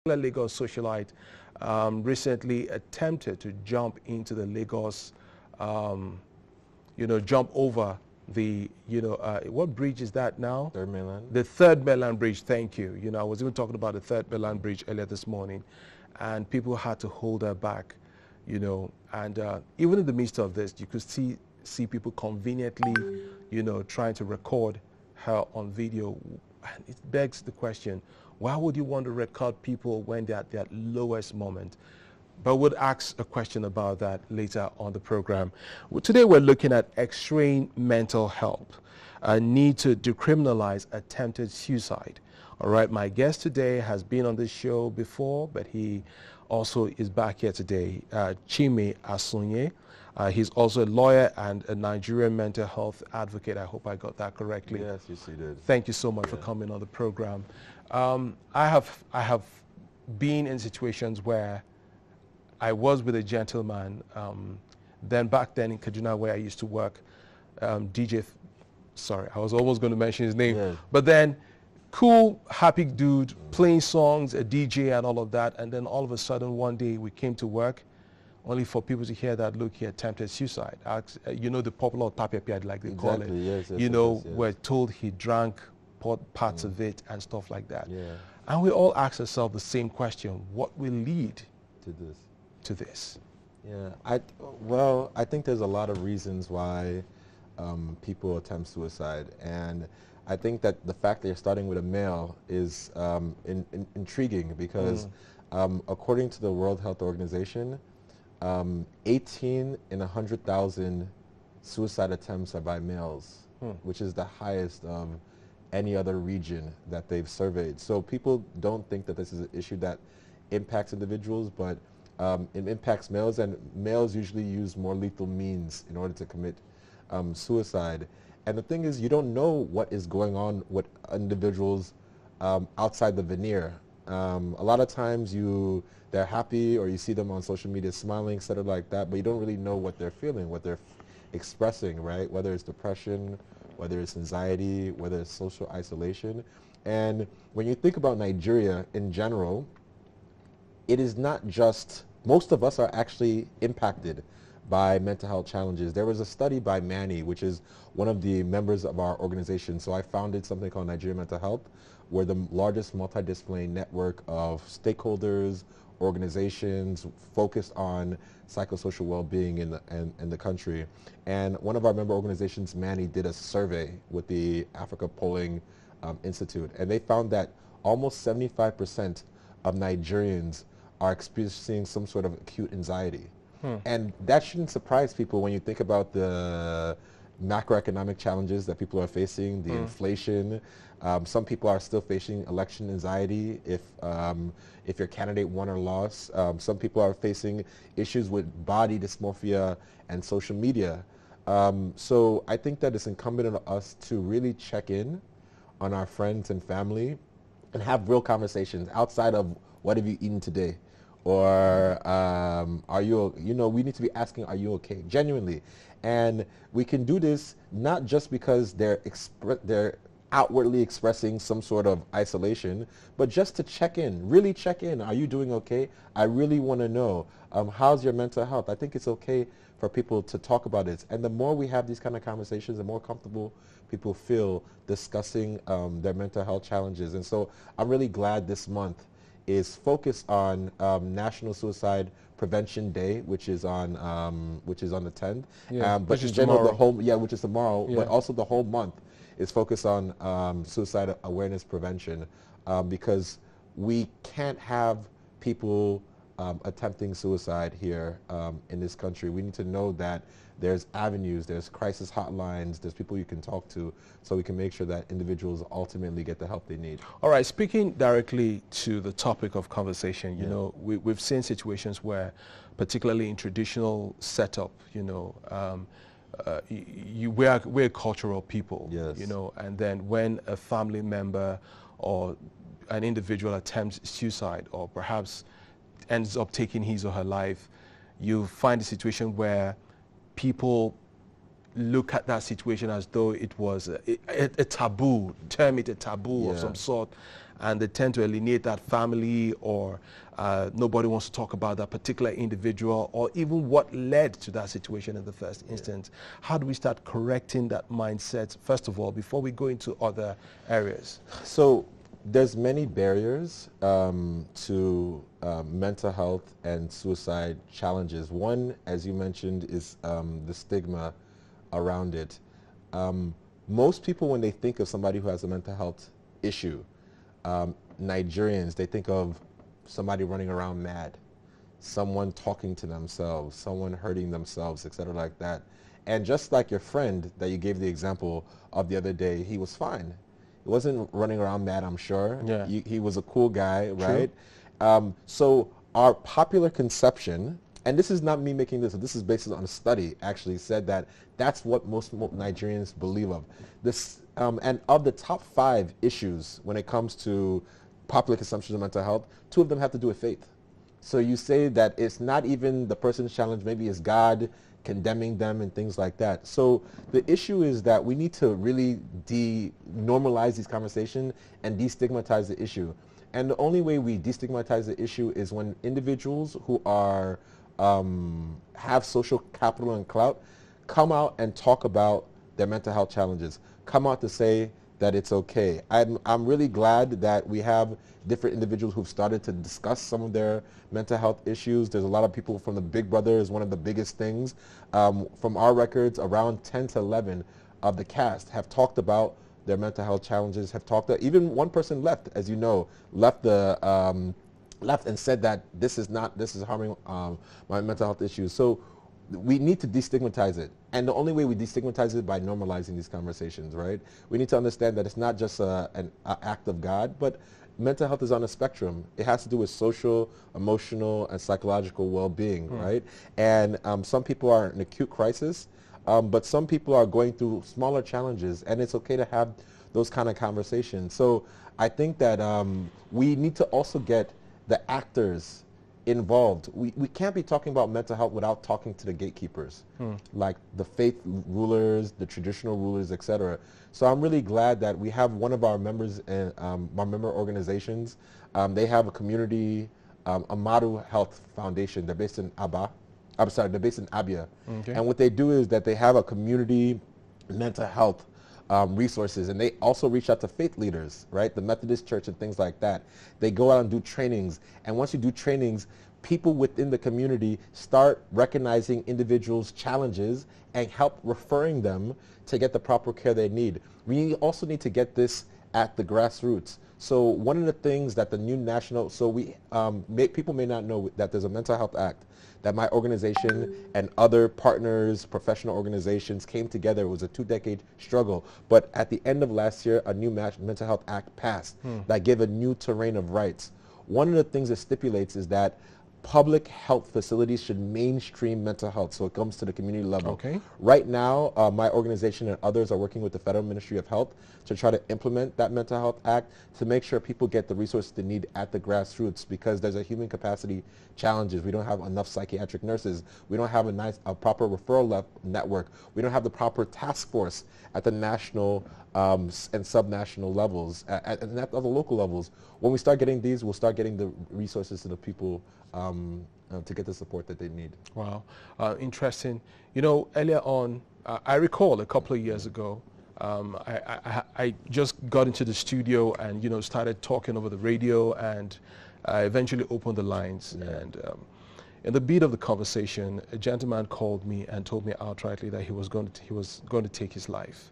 particular Lagos socialite recently attempted to jump into the Lagos, jump over the, what bridge is that now? Third mainland. The Third Mainland Bridge, thank you. I was even talking about the Third Mainland Bridge earlier this morning, and people had to hold her back, and even in the midst of this, you could see people conveniently, trying to record her on video. And it begs the question, why would you want to record people when they're at their lowest moment? But we'll ask a question about that later on the program. Today we're looking at extreme mental health, a need to decriminalize attempted suicide. All right, my guest today has been on this show before, but he also is back here today, Chime Asunye. He's also a lawyer and a Nigerian mental health advocate. I hope I got that correctly. Yes, you did. Thank you so much for coming on the program. I have been in situations where I was with a gentleman, then back then in Kaduna where I used to work, sorry, I was almost going to mention his name, but then cool, happy dude, playing songs, a DJ and all of that, and then all of a sudden one day we came to work, only for people to hear that, look, he attempted suicide. The popular tapiapia, like they call it. Yes, we're told he drank parts of it and stuff like that. Yeah. And we all ask ourselves the same question, what will lead to this? Yeah, I think there's a lot of reasons why people attempt suicide, and I think that the fact that you're starting with a male is intriguing because according to the World Health Organization, 18 in 100,000 suicide attempts are by males, which is the highest of any other region that they've surveyed. So people don't think that this is an issue that impacts individuals, but it impacts males, and males usually use more lethal means in order to commit suicide. And the thing is, you don't know what is going on with individuals outside the veneer. A lot of times they're happy, or you see them on social media smiling, etc. like that, but you don't really know what they're feeling, what they're expressing, right? Whether it's depression, whether it's anxiety, whether it's social isolation. And when you think about Nigeria in general, it is not just, most of us are actually impacted by mental health challenges. There was a study by Manny, which is one of the members of our organization. So I founded something called Nigeria Mental Health. We're the largest multidisciplinary network of stakeholders, organizations focused on psychosocial well-being in the country. And one of our member organizations, Manny, did a survey with the Africa Polling Institute, and they found that almost 75% of Nigerians are experiencing some sort of acute anxiety. And that shouldn't surprise people when you think about the macroeconomic challenges that people are facing, the inflation. Some people are still facing election anxiety if your candidate won or lost. Some people are facing issues with body dysmorphia and social media. So I think that it's incumbent on us to really check in on our friends and family and have real conversations outside of what have you eaten today? Or are you, we need to be asking, are you okay? Genuinely. And we can do this not just because they're outwardly expressing some sort of isolation, but just to check in, really check in. Are you doing okay? I really want to know, how's your mental health? I think it's okay for people to talk about it. And the more we have these kind of conversations, the more comfortable people feel discussing their mental health challenges. And so I'm really glad this month is focused on National Suicide Prevention Day, which is on the 10th. But which is in general, tomorrow. which is tomorrow. But also the whole month is focused on suicide awareness prevention, because we can't have people attempting suicide here in this country. We need to know that there's avenues, there's crisis hotlines, there's people you can talk to, so we can make sure that individuals ultimately get the help they need. All right, speaking directly to the topic of conversation, we've seen situations where, particularly in traditional setup, we're cultural people, and then when a family member or an individual attempts suicide or perhaps ends up taking his or her life, you find a situation where people look at that situation as though it was a taboo, term it a taboo of some sort, and they tend to alienate that family, or nobody wants to talk about that particular individual, or even what led to that situation in the first instance. How do we start correcting that mindset, first of all, before we go into other areas? So there's many barriers to mental health and suicide challenges. One, as you mentioned, is the stigma around it. Most people, when they think of somebody who has a mental health issue, Nigerians, they think of somebody running around mad, someone talking to themselves, someone hurting themselves, etc. like that. And just like your friend that you gave the example of the other day, he was fine. He wasn't running around mad, I'm sure. Yeah. He was a cool guy, right? So our popular conception, and this is not me making this is based on a study, actually said that that's what most Nigerians believe of. This, and of the top 5 issues when it comes to popular consumption of mental health, 2 of them have to do with faith. So you say that it's not even the person's challenge, maybe it's God condemning them and things like that. So the issue is that we need to really normalize these conversations and destigmatize the issue. And the only way we destigmatize the issue is when individuals who are have social capital and clout come out and talk about their mental health challenges, come out to say that it's okay. I'm really glad that we have different individuals who've started to discuss some of their mental health issues. There's a lot of people from the Big Brother is one of the biggest things. From our records, around 10 to 11 of the cast have talked about their mental health challenges, have talked, even one person left, as you know, left and said that this is harming my mental health issues. So we need to destigmatize it. And the only way we destigmatize it by normalizing these conversations, right? We need to understand that it's not just an act of God, but mental health is on a spectrum. It has to do with social, emotional, and psychological well-being, right? And some people are in acute crisis, but some people are going through smaller challenges, and it's okay to have those kind of conversations. So I think that we need to also get the actors involved. We can't be talking about mental health without talking to the gatekeepers, like the faith rulers, the traditional rulers, etc. So I'm really glad that we have one of our members in our member organizations. They have a community, Amadu Health Foundation. They're based in they're based in Abia. Okay. And what they do is that they have a community mental health resources, and they also reach out to faith leaders, right? The Methodist Church and things like that. They go out and do trainings, and once you do trainings, people within the community start recognizing individuals' challenges and help referring them to get the proper care they need. We also need to get this at the grassroots. So one of the things that the new national, so we people may not know that there's a Mental Health Act that my organization and other partners, professional organizations came together. It was a 2-decade struggle. But at the end of last year, a new Mental Health Act passed that gave a new terrain of rights. One of the things it stipulates is that public health facilities should mainstream mental health, so it comes to the community level. Okay. Right now, my organization and others are working with the Federal Ministry of Health to try to implement that Mental Health Act to make sure people get the resources they need at the grassroots, because there's a human capacity challenges. We don't have enough psychiatric nurses. We don't have a proper referral network. We don't have the proper task force at the national and subnational levels, and at the local levels. When we start getting these, we'll start getting the resources to the people to get the support that they need. Wow, interesting. You know, earlier on, I recall a couple of years ago, I just got into the studio and, you know, started talking over the radio, and I eventually opened the lines. Yeah. And in the beat of the conversation, a gentleman called me and told me outrightly that he was going to take his life.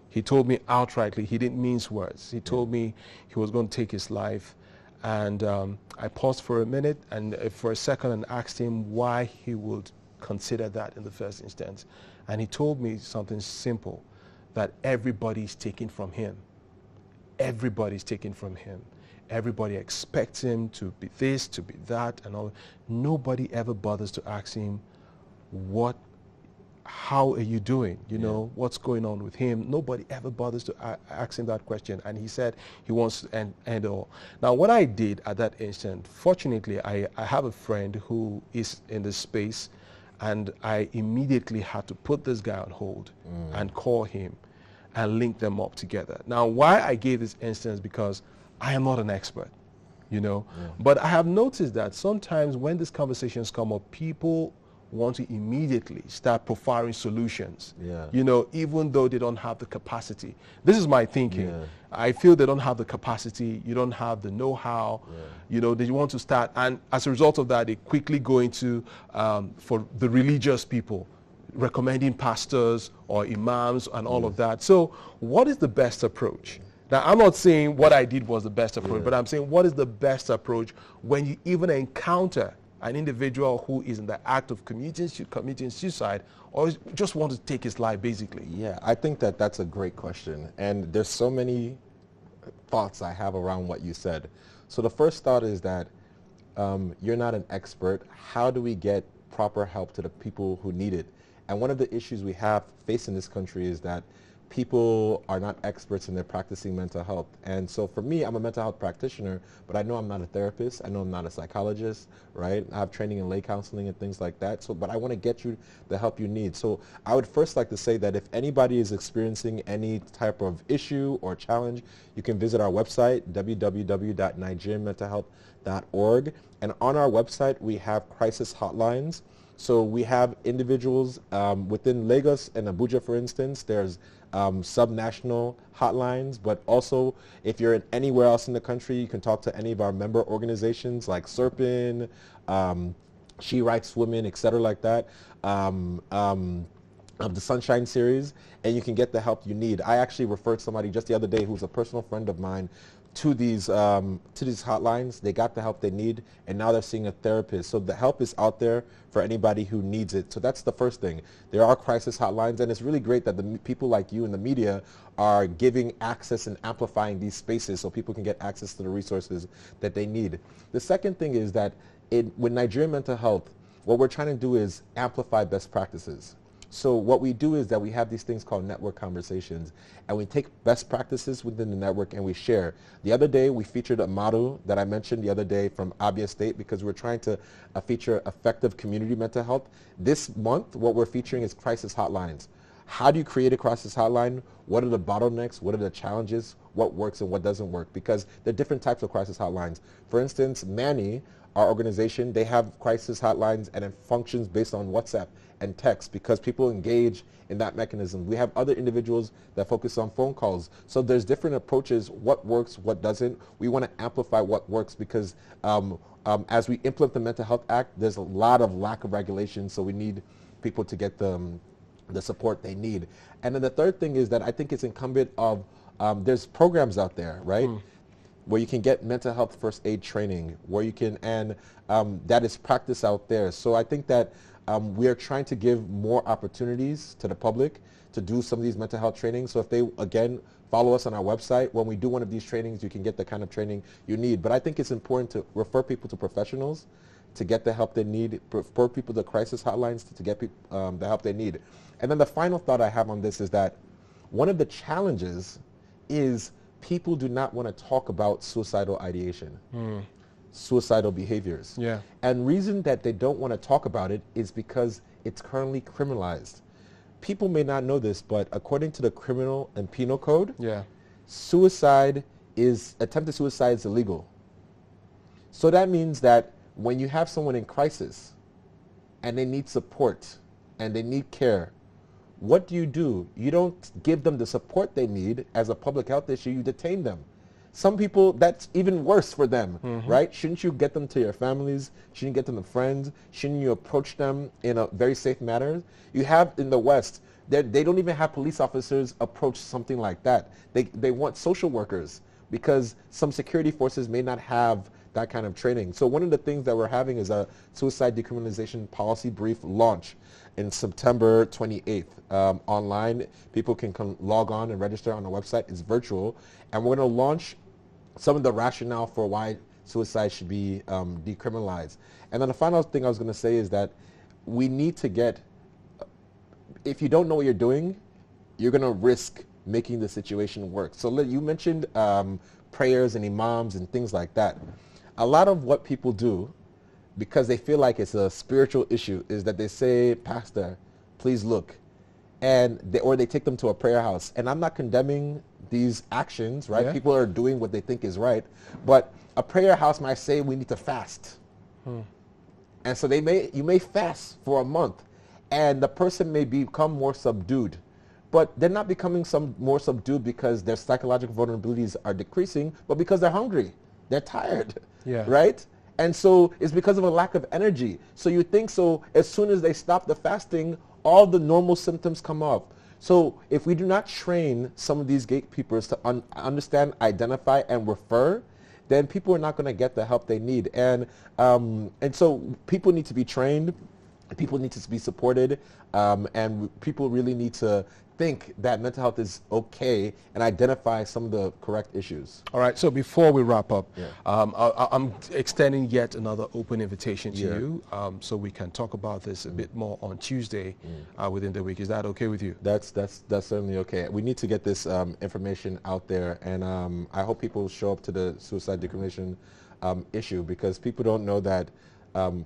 He told me outrightly, he didn't mince words. He told me he was going to take his life. And I paused for a minute and for a second and asked him why he would consider that in the first instance. And he told me something simple, that everybody's taking from him. Everybody's taking from him. Everybody expects him to be this, to be that, and all. Nobody ever bothers to ask him, how are you doing? You know, what's going on with him? Nobody ever bothers to ask him that question. And he said he wants to end all. Now, what I did at that instant, fortunately, I have a friend who is in this space, And I immediately had to put this guy on hold and call him and link them up together. Now, why I gave this instance, because I am not an expert, you know, but I have noticed that sometimes when these conversations come up, people want to immediately start profiling solutions, you know, even though they don't have the capacity. This is my thinking. I feel they don't have the capacity, you don't have the know-how, you know, they want to start, and as a result of that, they quickly go into, for the religious people, recommending pastors or imams and all of that. So what is the best approach? Now, I'm not saying what I did was the best approach, but I'm saying what is the best approach when you even encounter an individual who is in the act of committing suicide or just want to take his life, basically? Yeah, I think that that's a great question. And there's so many thoughts I have around what you said. So the first thought is that you're not an expert. How do we get proper help to the people who need it? And one of the issues we have facing this country is that people are not experts in their practicing mental health. And so for me, I'm a mental health practitioner, but I know I'm not a therapist. I know I'm not a psychologist, right? I have training in lay counseling and things like that. So, but I want to get you the help you need. So I would first like to say that if anybody is experiencing any type of issue or challenge, you can visit our website, www.nigerianmentalhealth.org. And on our website, we have crisis hotlines. So we have individuals within Lagos and Abuja, for instance. There's sub-national hotlines, but also if you're anywhere else in the country, you can talk to any of our member organizations like Serpin, She Writes Women, etc., like that, of the Sunshine Series, and you can get the help you need. I actually referred somebody just the other day who's a personal friend of mine to these hotlines. They got the help they need, and now they're seeing a therapist. So the help is out there for anybody who needs it. So that's the first thing. There are crisis hotlines, and it's really great that the people like you in the media are giving access and amplifying these spaces so people can get access to the resources that they need. The second thing is that with Nigerian mental health, what we're trying to do is amplify best practices. So what we do is that we have these things called network conversations, and we take best practices within the network and we share. The other day we featured a model that I mentioned the other day from Abia State, because we're trying to feature effective community mental health. This month what we're featuring is crisis hotlines. How do you create a crisis hotline? What are the bottlenecks? What are the challenges? What works and what doesn't work? Because there are different types of crisis hotlines. For instance, Manny, our organization, they have crisis hotlines, and it functions based on WhatsApp and text because people engage in that mechanism. We have other individuals that focus on phone calls. So there's different approaches, what works, what doesn't. We want to amplify what works because as we implement the Mental Health Act, there's a lot of lack of regulation, so we need people to get the support they need. And then the third thing is that I think it's incumbent of, there's programs out there, right? Where you can get mental health first aid training, where you can, and that is practice out there. So I think that we are trying to give more opportunities to the public to do some of these mental health trainings. So if they, again, follow us on our website, when we do one of these trainings, you can get the kind of training you need. But I think it's important to refer people to professionals to get the help they need, refer people to crisis hotlines to get the help they need. And then the final thought I have on this is that one of the challenges is people do not want to talk about suicidal ideation, suicidal behaviors. And reason that they don't want to talk about it is because it's currently criminalized. People may not know this, but according to the Criminal and Penal Code, attempted suicide is illegal. So that means that when you have someone in crisis and they need support and they need care, what do? You don't give them the support they need as a public health issue, you detain them. Some people, that's even worse for them, right? Shouldn't you get them to your families? Shouldn't you get them to friends? Shouldn't you approach them in a very safe manner? You have in the West, they don't even have police officers approach something like that. They want social workers because some security forces may not have that kind of training. So one of the things that we're having is a suicide decriminalization policy brief launch in September 28th. Online, people can log on and register on the website. It's virtual. And we're going to launch some of the rationale for why suicide should be decriminalized. And then the final thing I was going to say is that we need to get, if you don't know what you're doing, you're going to risk making the situation work. So you mentioned prayers and imams and things like that. A lot of what people do because they feel like it's a spiritual issue, is that they say, Pastor, please look. Or they take them to a prayer house. And I'm not condemning these actions, right? Yeah. People are doing what they think is right. But a prayer house might say we need to fast. And so you may fast for a month, and the person may become more subdued. But they're not becoming more subdued because their psychological vulnerabilities are decreasing, but because they're hungry. They're tired, right? And so it's because of a lack of energy. So you think so as soon as they stop the fasting, all the normal symptoms come up. So if we do not train some of these gatekeepers to understand, identify, and refer, then people are not going to get the help they need. And so people need to be trained. People need to be supported, and people really need to think that mental health is okay and identify some of the correct issues. All right, so before we wrap up, I'm extending yet another open invitation to you, so we can talk about this a bit more on Tuesday within the week. Is that okay with you? That's certainly okay. We need to get this information out there, and I hope people show up to the suicide decriminalization issue, because people don't know that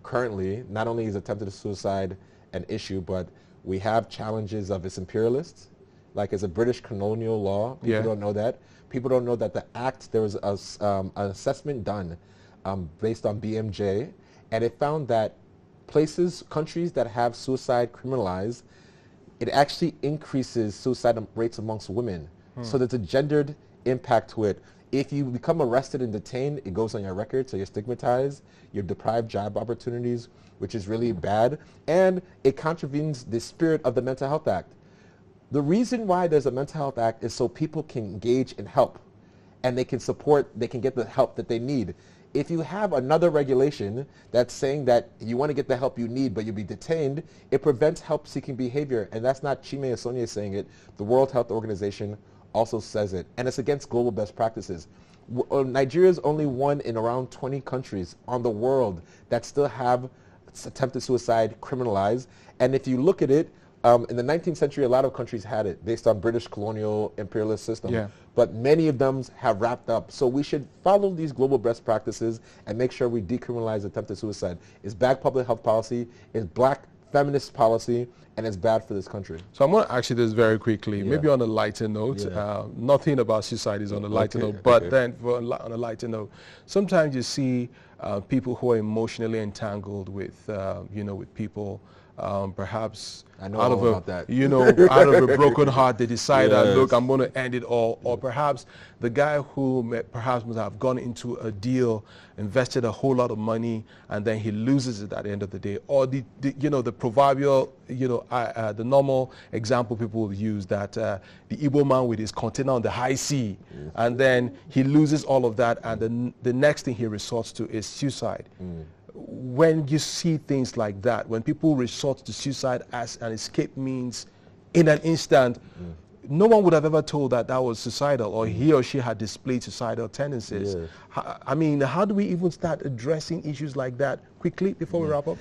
currently not only is attempted suicide an issue, but we have challenges of its imperialists, like as a British colonial law. People don't know that. People don't know that the act, there was an assessment done based on BMJ, and it found that countries that have suicide criminalized, it actually increases suicide rates amongst women. So there's a gendered impact to it. If you become arrested and detained, it goes on your record, so you're stigmatized, you're deprived job opportunities, which is really bad, and it contravenes the spirit of the Mental Health Act. The reason why there's a Mental Health Act is so people can engage in help, and they can get the help that they need. If you have another regulation that's saying that you want to get the help you need, but you'll be detained, it prevents help-seeking behavior, and that's not Chime Esonye saying it. The World Health Organization also says it, and it's against global best practices. Nigeria is only one in around 20 countries on the world that still have attempted suicide criminalized. And if you look at it, in the 19th century, a lot of countries had it based on British colonial imperialist system, but many of them have wrapped up. So we should follow these global best practices and make sure we decriminalize attempted suicide. It's bad public health policy, it's black feminist policy, and it's bad for this country. So I'm going to ask you this very quickly, maybe on a lighter note. Nothing about suicide is on a lighter note, but then on a lighter note, sometimes you see people who are emotionally entangled with, with people, perhaps out of a broken heart, they decide that, look, I'm going to end it all. Or perhaps the guy who perhaps must have gone into a deal, invested a whole lot of money, and then he loses it at the end of the day. Or the proverbial, the normal example people will use, that the Igbo man with his container on the high sea, and then he loses all of that, and the next thing he resorts to is suicide. When you see things like that, when people resort to suicide as an escape means in an instant, no one would have ever told that was suicidal, or he or she had displayed suicidal tendencies. I mean, how do we even start addressing issues like that quickly before we wrap up?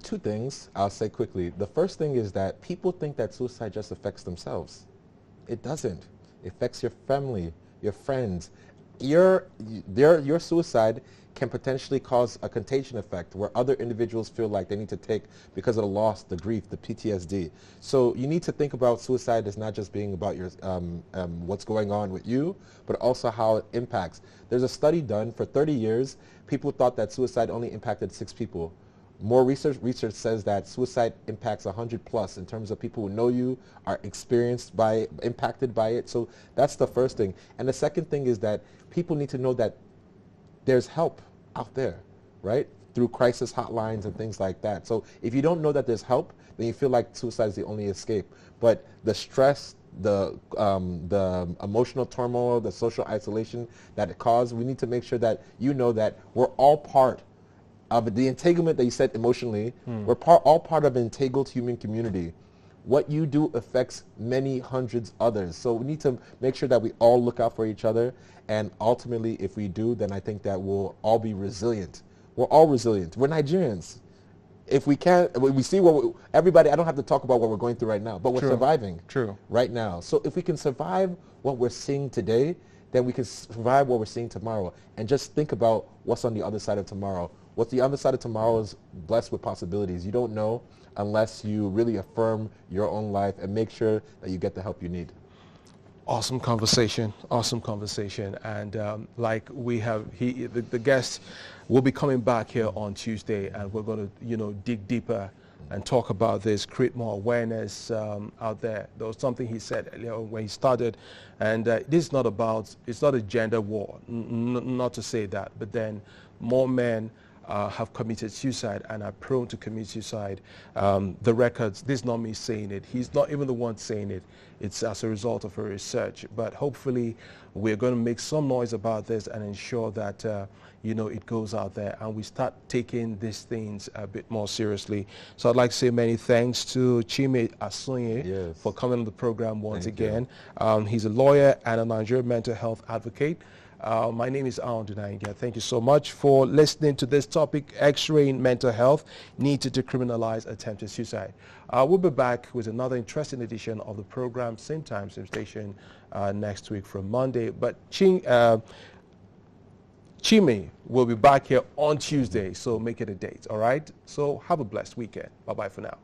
Two things I'll say quickly. The first thing is that people think that suicide just affects themselves. It doesn't. It affects your family, your friends. Your suicide can potentially cause a contagion effect where other individuals feel like they need to take because of the loss, the grief, the PTSD. So you need to think about suicide as not just being about your what's going on with you, but also how it impacts. There's a study done for 30 years. People thought that suicide only impacted 6 people. More research says that suicide impacts 100 plus in terms of people who know you, are impacted by it. So that's the first thing. And the second thing is that people need to know that there's help out there, right? Through crisis hotlines and things like that. So if you don't know that there's help, then you feel like suicide is the only escape. But the stress, the emotional turmoil, the social isolation that it causes, we need to make sure that you know that we're all part of the entanglement that you said emotionally. We're all part of an entangled human community. What you do affects many hundreds others. So we need to make sure that we all look out for each other. And ultimately, if we do, then I think that we'll all be resilient. We're all resilient. We're Nigerians. If we can't, we see everybody, I don't have to talk about what we're going through right now, but we're surviving right now. So if we can survive what we're seeing today, then we can survive what we're seeing tomorrow. And just think about what's on the other side of tomorrow. what's the other side of tomorrow is blessed with possibilities. You don't know unless you really affirm your own life and make sure that you get the help you need. Awesome conversation, and like we have, the guest will be coming back here on Tuesday, and we're going to, dig deeper and talk about this, create more awareness out there. There was something he said earlier when he started, and this is not about, it's not a gender war, not to say that, but then more men have committed suicide and are prone to commit suicide. The records, this is not me saying it, he's not even the one saying it, it's as a result of her research. But hopefully we're going to make some noise about this and ensure that it goes out there and we start taking these things a bit more seriously. So I'd like to say many thanks to Chime Asunye for coming on the program once again. He's a lawyer and a Nigerian mental health advocate. My name is Aaron Dunainga. Thank you so much for listening to this topic, X-raying mental health, need to decriminalize attempted suicide. We'll be back with another interesting edition of the program, same time, same station, next week from Monday. But Chime will be back here on Tuesday, so make it a date, all right? So have a blessed weekend. Bye-bye for now.